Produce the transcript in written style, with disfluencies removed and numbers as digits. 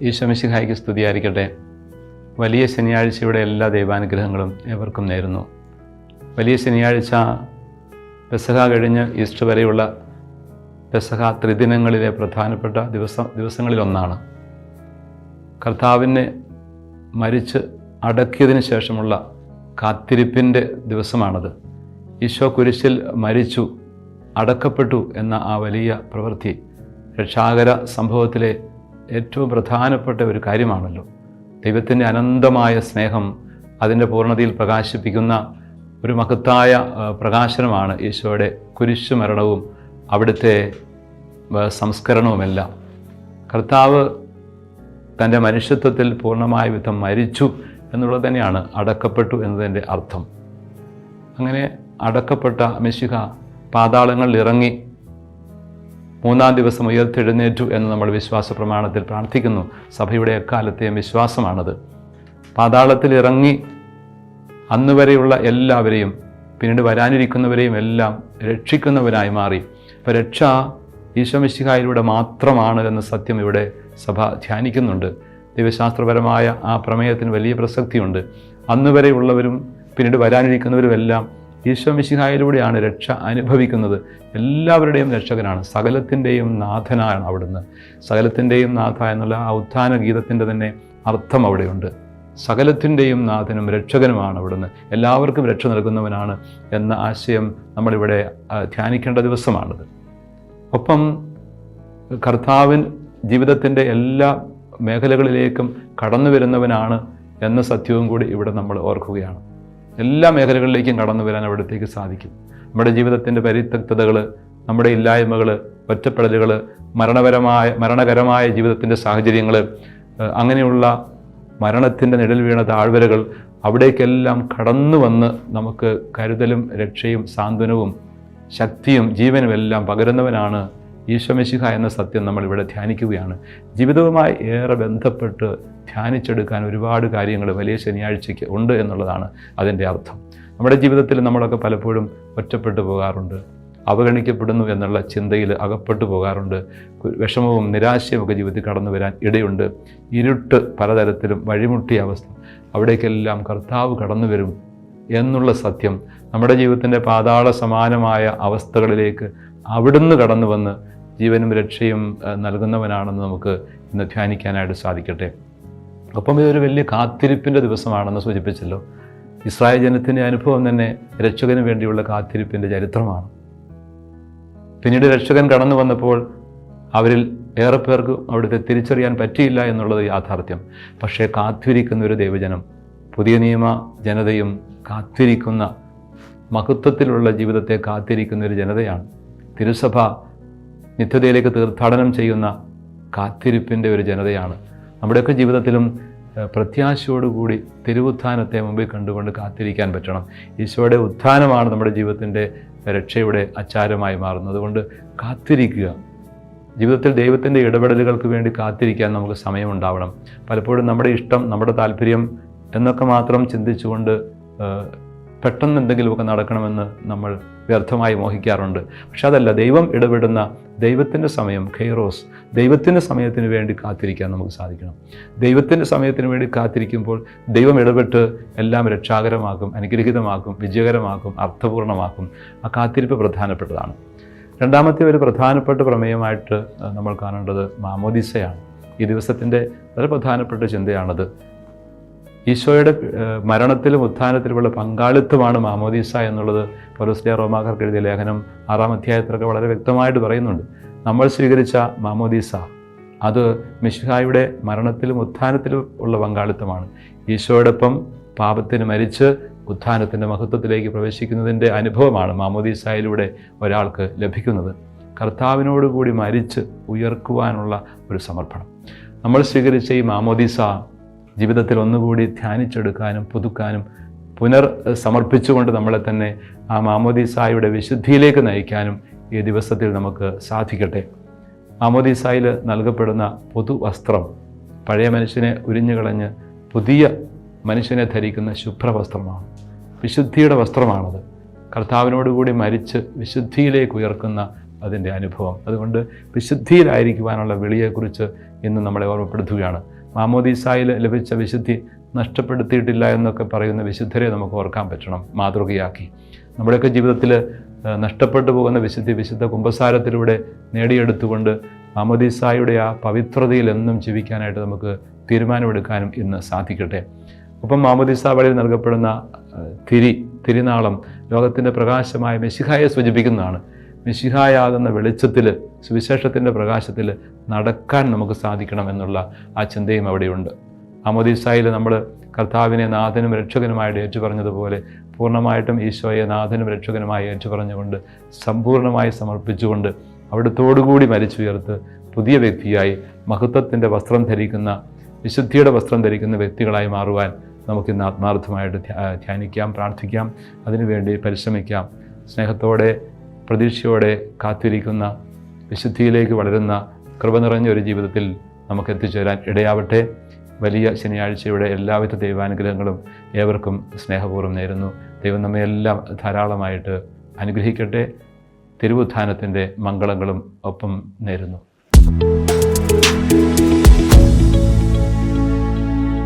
ഈശോ മിശിഹായ്ക്ക് സ്തുതിയായിരിക്കട്ടെ. വലിയ ശനിയാഴ്ചയുടെ എല്ലാ ദൈവാനുഗ്രഹങ്ങളും ഏവർക്കും നേരുന്നു. വലിയ ശനിയാഴ്ച പെസഹ കഴിഞ്ഞ് ഈസ്റ്റർ വരെയുള്ള പെസഹ ത്രിദിനങ്ങളിലെ പ്രധാനപ്പെട്ട ദിവസങ്ങളിലൊന്നാണ്. കർത്താവിനെ മരിച്ച് അടക്കിയതിന് ശേഷമുള്ള കാത്തിരിപ്പിൻ്റെ ദിവസമാണത്. ഈശോ കുരിശിൽ മരിച്ചു, അടക്കപ്പെട്ടു എന്ന ആ വലിയ പ്രവൃത്തി രക്ഷാകര സംഭവത്തിലെ ഏറ്റവും പ്രധാനപ്പെട്ട ഒരു കാര്യമാണല്ലോ. ദൈവത്തിൻ്റെ അനന്തമായ സ്നേഹം അതിൻ്റെ പൂർണ്ണതയിൽ പ്രകാശിപ്പിക്കുന്ന ഒരു മഹത്തായ പ്രകാശനമാണ് ഈശോയുടെ കുരിശു മരണവും അവിടുത്തെ സംസ്കരണവുമെല്ലാം. കർത്താവ് തൻ്റെ മനുഷ്യത്വത്തിൽ പൂർണ്ണമായ വിധം മരിച്ചു എന്നുള്ളത് തന്നെയാണ് അടക്കപ്പെട്ടു എന്നതിൻ്റെ അർത്ഥം. അങ്ങനെ അടക്കപ്പെട്ട മിശിഹ പാതാളങ്ങളിൽ ഇറങ്ങി മൂന്നാം ദിവസം ഉയർത്തെഴുന്നേറ്റു എന്ന് നമ്മൾ വിശ്വാസ പ്രമാണത്തിൽ പ്രാർത്ഥിക്കുന്നു. സഭയുടെ എക്കാലത്തെയും വിശ്വാസമാണത്. പാതാളത്തിൽ ഇറങ്ങി അന്നുവരെയുള്ള എല്ലാവരെയും പിന്നീട് വരാനിരിക്കുന്നവരെയും എല്ലാം രക്ഷിക്കുന്നവനായി മാറി. അപ്പോൾ രക്ഷ ഈശോ മിശിഹായിലൂടെ മാത്രമാണ് എന്ന സത്യം ഇവിടെ സഭ ധ്യാനിക്കുന്നുണ്ട്. ദൈവശാസ്ത്രപരമായ ആ പ്രമേയത്തിന് വലിയ പ്രസക്തിയുണ്ട്. അന്നുവരെയുള്ളവരും പിന്നീട് വരാനിരിക്കുന്നവരും എല്ലാം ഈശോ മിശിഹായിലൂടെയാണ് രക്ഷ അനുഭവിക്കുന്നത്. എല്ലാവരുടെയും രക്ഷകനാണ്, സകലത്തിൻ്റെയും നാഥനാണ് അവിടുന്ന്. സകലത്തിൻ്റെയും നാഥ എന്നുള്ള ആ ഉത്ഥാന ഗീതത്തിൻ്റെ തന്നെ അർത്ഥം അവിടെയുണ്ട്. സകലത്തിൻ്റെയും നാഥനും രക്ഷകനുമാണ് അവിടുന്ന്, എല്ലാവർക്കും രക്ഷ നൽകുന്നവനാണ് എന്ന ആശയം നമ്മളിവിടെ ധ്യാനിക്കേണ്ട ദിവസമാണിത്. ഒപ്പം കർത്താവിൻ ജീവിതത്തിൻ്റെ എല്ലാ മേഖലകളിലേക്കും കടന്നു വരുന്നവനാണ് എന്ന സത്യവും കൂടി ഇവിടെ നമ്മൾ ഓർക്കുകയാണ്. എല്ലാ മേഖലകളിലേക്കും കടന്നു വരാൻ അവിടത്തേക്ക് സാധിക്കും. നമ്മുടെ ജീവിതത്തിൻ്റെ പരിത്യക്തതകൾ, നമ്മുടെ ഇല്ലായ്മകൾ, ഒറ്റപ്പെടലുകൾ, മരണകരമായ ജീവിതത്തിൻ്റെ സാഹചര്യങ്ങൾ, അങ്ങനെയുള്ള മരണത്തിൻ്റെ നിഴൽ വീണ താഴ്വരകൾ, അവിടേക്കെല്ലാം കടന്നു വന്ന് നമുക്ക് കരുതലും രക്ഷയും സാന്ത്വനവും ശക്തിയും ജീവനും എല്ലാം പകരുന്നവനാണ് ഈശോ മിശിഹ എന്ന സത്യം നമ്മളിവിടെ ധ്യാനിക്കുകയാണ്. ജീവിതവുമായി ഏറെ ബന്ധപ്പെട്ട് ധ്യാനിച്ചെടുക്കാൻ ഒരുപാട് കാര്യങ്ങൾ വലിയ ശനിയാഴ്ചയ്ക്ക് ഉണ്ട് എന്നുള്ളതാണ് അതിൻ്റെ അർത്ഥം. നമ്മുടെ ജീവിതത്തിൽ നമ്മളൊക്കെ പലപ്പോഴും ഒറ്റപ്പെട്ടു പോകാറുണ്ട്, അവഗണിക്കപ്പെടുന്നു എന്നുള്ള ചിന്തയിൽ അകപ്പെട്ടു പോകാറുണ്ട്. വിഷമവും നിരാശയും ഒക്കെ ജീവിതത്തിൽ കടന്നു വരാൻ ഇടയുണ്ട്. ഇരുട്ട് പലതരത്തിലും വഴിമുട്ടിയ അവസ്ഥ, അവിടേക്കെല്ലാം കർത്താവ് കടന്നു വരും എന്നുള്ള സത്യം നമ്മുടെ ജീവിതത്തിൻ്റെ പാതാള സമാനമായ അവസ്ഥകളിലേക്ക് അവിടുന്ന് കടന്നു വന്ന് ജീവനും രക്ഷയും നൽകുന്നവനാണെന്ന് നമുക്ക് ഇന്ന് ധ്യാനിക്കാനായിട്ട് സാധിക്കട്ടെ. ഒപ്പം ഇതൊരു വലിയ കാത്തിരിപ്പിൻ്റെ ദിവസമാണെന്ന് സൂചിപ്പിച്ചല്ലോ. ഇസ്രായേൽ ജനത്തിൻ്റെ അനുഭവം തന്നെ രക്ഷകന് വേണ്ടിയുള്ള കാത്തിരിപ്പിൻ്റെ ചരിത്രമാണ്. പിന്നീട് രക്ഷകൻ കടന്നു വന്നപ്പോൾ അവരിൽ ഏറെ പേർക്ക് അവിടുത്തെ തിരിച്ചറിയാൻ പറ്റിയില്ല എന്നുള്ളത് യാഥാർത്ഥ്യം. പക്ഷേ കാത്തിരിക്കുന്ന ഒരു ദൈവജനം, പുതിയ നിയമ ജനതയും കാത്തിരിക്കുന്ന മഹത്വത്തിലുള്ള ജീവിതത്തെ കാത്തിരിക്കുന്ന ഒരു ജനതയാണ്. തിരുസഭ നിത്യതയിലേക്ക് തീർത്ഥാടനം ചെയ്യുന്ന കാത്തിരിപ്പിൻ്റെ ഒരു ജനതയാണ്. നമ്മുടെയൊക്കെ ജീവിതത്തിലും പ്രത്യാശയോടുകൂടി തിരുവുത്ഥാനത്തെ മുമ്പിൽ കണ്ടുകൊണ്ട് കാത്തിരിക്കാൻ പറ്റണം. ഈശോയുടെ ഉത്ഥാനമാണ് നമ്മുടെ ജീവിതത്തിൻ്റെ രക്ഷയുടെ അച്ചാരമായി മാറുന്നത്. അതുകൊണ്ട് കാത്തിരിക്കുക. ജീവിതത്തിൽ ദൈവത്തിൻ്റെ ഇടപെടലുകൾക്ക് വേണ്ടി കാത്തിരിക്കാൻ നമുക്ക് സമയമുണ്ടാവണം. പലപ്പോഴും നമ്മുടെ ഇഷ്ടം, നമ്മുടെ താല്പര്യം എന്നൊക്കെ മാത്രം ചിന്തിച്ചുകൊണ്ട് പെട്ടെന്ന് എന്തെങ്കിലുമൊക്കെ നടക്കണമെന്ന് നമ്മൾ വ്യർത്ഥമായി മോഹിക്കാറുണ്ട്. പക്ഷെ അതല്ല, ദൈവം ഇടപെടുന്ന ദൈവത്തിൻ്റെ സമയം, ഖൈറോസ്, ദൈവത്തിൻ്റെ സമയത്തിന് വേണ്ടി കാത്തിരിക്കാൻ നമുക്ക് സാധിക്കണം. ദൈവത്തിൻ്റെ സമയത്തിന് വേണ്ടി കാത്തിരിക്കുമ്പോൾ ദൈവം ഇടപെട്ട് എല്ലാം രക്ഷാകരമാക്കും, അനുഗ്രഹീതമാക്കും, വിജയകരമാക്കും, അർത്ഥപൂർണമാക്കും. ആ കാത്തിരിപ്പ് പ്രധാനപ്പെട്ടതാണ്. രണ്ടാമത്തെ ഒരു പ്രധാനപ്പെട്ട പ്രമേയമായിട്ട് നമ്മൾ കാണേണ്ടത് മാമോദീസയാണ്. ഈ ദിവസത്തിൻ്റെ വളരെ പ്രധാനപ്പെട്ട ചിന്തയാണത്. ഈശോയുടെ മരണത്തിലും ഉത്ഥാനത്തിലുമുള്ള പങ്കാളിത്തമാണ് മാമോദീസ എന്നുള്ളത് പൗലോസ് റോമാക്കാർക്ക് എഴുതിയ ലേഖനം 6-ാം അധ്യായത്തിലൊക്കെ വളരെ വ്യക്തമായിട്ട് പറയുന്നുണ്ട്. നമ്മൾ സ്വീകരിച്ച മാമോദീസ അത് മിശിഹായുടെ മരണത്തിലും ഉത്ഥാനത്തിലും ഉള്ള പങ്കാളിത്തമാണ്. ഈശോയോടൊപ്പം പാപത്തിന് മരിച്ച് ഉത്ഥാനത്തിൻ്റെ മഹത്വത്തിലേക്ക് പ്രവേശിക്കുന്നതിൻ്റെ അനുഭവമാണ് മാമോദീസയിലൂടെ ഒരാൾക്ക് ലഭിക്കുന്നത്. കർത്താവിനോടുകൂടി മരിച്ച് ഉയർക്കുവാനുള്ള ഒരു സമർപ്പണം. നമ്മൾ സ്വീകരിച്ച ഈ മാമോദീസ ജീവിതത്തിൽ ഒന്നുകൂടി ധ്യാനിച്ചെടുക്കാനും പുതുക്കാനും സമർപ്പിച്ചുകൊണ്ട് നമ്മളെ തന്നെ ആ മാമോദീസായുടെ വിശുദ്ധിയിലേക്ക് നയിക്കാനും ഈ ദിവസത്തിൽ നമുക്ക് സാധിക്കട്ടെ. മാമോദീസായിൽ നൽകപ്പെടുന്ന പുതുവസ്ത്രം പഴയ മനുഷ്യനെ ഉരിഞ്ഞുകളഞ്ഞ് പുതിയ മനുഷ്യനെ ധരിക്കുന്ന ശുഭ്രവസ്ത്രമാണ്, വിശുദ്ധിയുടെ വസ്ത്രമാണത്. കർത്താവിനോടുകൂടി മരിച്ച് വിശുദ്ധിയിലേക്ക് ഉയർക്കുന്ന അതിൻ്റെ അനുഭവം. അതുകൊണ്ട് വിശുദ്ധിയിലായിരിക്കുവാനുള്ള വിളിയെക്കുറിച്ച് ഇന്ന് നമ്മളെ ഓർമ്മപ്പെടുത്തുകയാണ്. മാമോദീസായിൽ ലഭിച്ച വിശുദ്ധി നഷ്ടപ്പെടുത്തിയിട്ടില്ല എന്നൊക്കെ പറയുന്ന വിശുദ്ധരെ നമുക്ക് ഓർക്കാൻ പറ്റണം, മാതൃകയാക്കി. നമ്മുടെയൊക്കെ ജീവിതത്തിൽ നഷ്ടപ്പെട്ടു പോകുന്ന വിശുദ്ധി വിശുദ്ധ കുമ്പസാരത്തിലൂടെ നേടിയെടുത്തുകൊണ്ട് മാമോദീസായുടെ ആ പവിത്രതയിൽ എന്നും ജീവിക്കാനായിട്ട് നമുക്ക് തീരുമാനമെടുക്കാനും ഇന്ന് സാധിക്കട്ടെ. ഒപ്പം മാമോദീസ വഴി നൽകപ്പെടുന്ന തിരിനാളം ലോകത്തിൻ്റെ പ്രകാശമായ മെശിഹായെ സൂചിപ്പിക്കുന്നതാണ്. മെശിഹായാകുന്ന വെളിച്ചത്തിൽ, സുവിശേഷത്തിൻ്റെ പ്രകാശത്തിൽ നടക്കാൻ നമുക്ക് സാധിക്കണം എന്നുള്ള ആ ചിന്തയും അവിടെയുണ്ട്. മാമോദീസായിൽ നമ്മൾ കർത്താവിനെ നാഥനും രക്ഷകനുമായിട്ട് ഏറ്റുപറഞ്ഞതുപോലെ പൂർണ്ണമായിട്ടും ഈശോയെ നാഥനും രക്ഷകനുമായി ഏറ്റുപറഞ്ഞുകൊണ്ട് സമ്പൂർണ്ണമായി സമർപ്പിച്ചുകൊണ്ട് അവിടുത്തോടുകൂടി മരിച്ചുയർത്ത് പുതിയ വ്യക്തിയായി മഹത്വത്തിൻ്റെ വസ്ത്രം ധരിക്കുന്ന, വിശുദ്ധിയുടെ വസ്ത്രം ധരിക്കുന്ന വ്യക്തികളായി മാറുവാൻ നമുക്കിന്ന് ആത്മാർത്ഥമായിട്ട് ധ്യാനിക്കാം, പ്രാർത്ഥിക്കാം, അതിനുവേണ്ടി പരിശ്രമിക്കാം. സ്നേഹത്തോടെ പ്രതീക്ഷയോടെ കാത്തിരിക്കുന്ന, വിശുദ്ധിയിലേക്ക് വളരുന്ന കൃപ നിറഞ്ഞൊരു ജീവിതത്തിൽ നമുക്ക് എത്തിച്ചേരാൻ ഇടയാവട്ടെ. വലിയ ശനിയാഴ്ചയുടെ എല്ലാവിധ ദൈവാനുഗ്രഹങ്ങളും ഏവർക്കും സ്നേഹപൂർവ്വം നേരുന്നു. ദൈവം നമ്മെ എല്ലാം ധാരാളമായിട്ട് അനുഗ്രഹിക്കട്ടെ. തിരുവുത്ഥാനത്തിൻ്റെ മംഗളങ്ങളും ഒപ്പം നേരുന്നു.